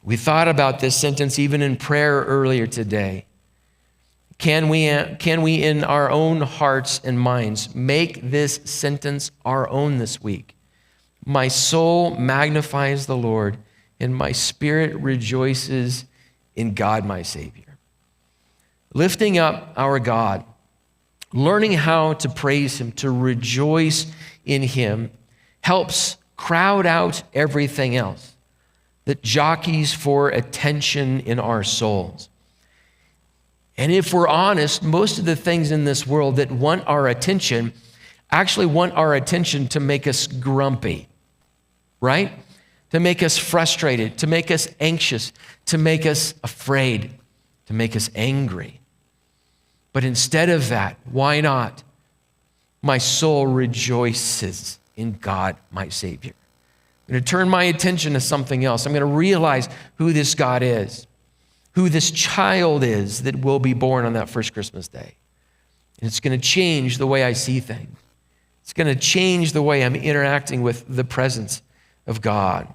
We thought about this sentence even in prayer earlier today. Can we in our own hearts and minds make this sentence our own this week? My soul magnifies the Lord, and my spirit rejoices in God, my Savior. Lifting up our God, learning how to praise him, to rejoice in him, helps crowd out everything else that jockeys for attention in our souls. And if we're honest, most of the things in this world that want our attention actually want our attention to make us grumpy, right? To make us frustrated, to make us anxious, to make us afraid, to make us angry. But instead of that, why not? My soul rejoices in God, my Savior. I'm going to turn my attention to something else. I'm going to realize who this God is, who this child is that will be born on that first Christmas day. And it's going to change the way I see things. It's going to change the way I'm interacting with the presence of God.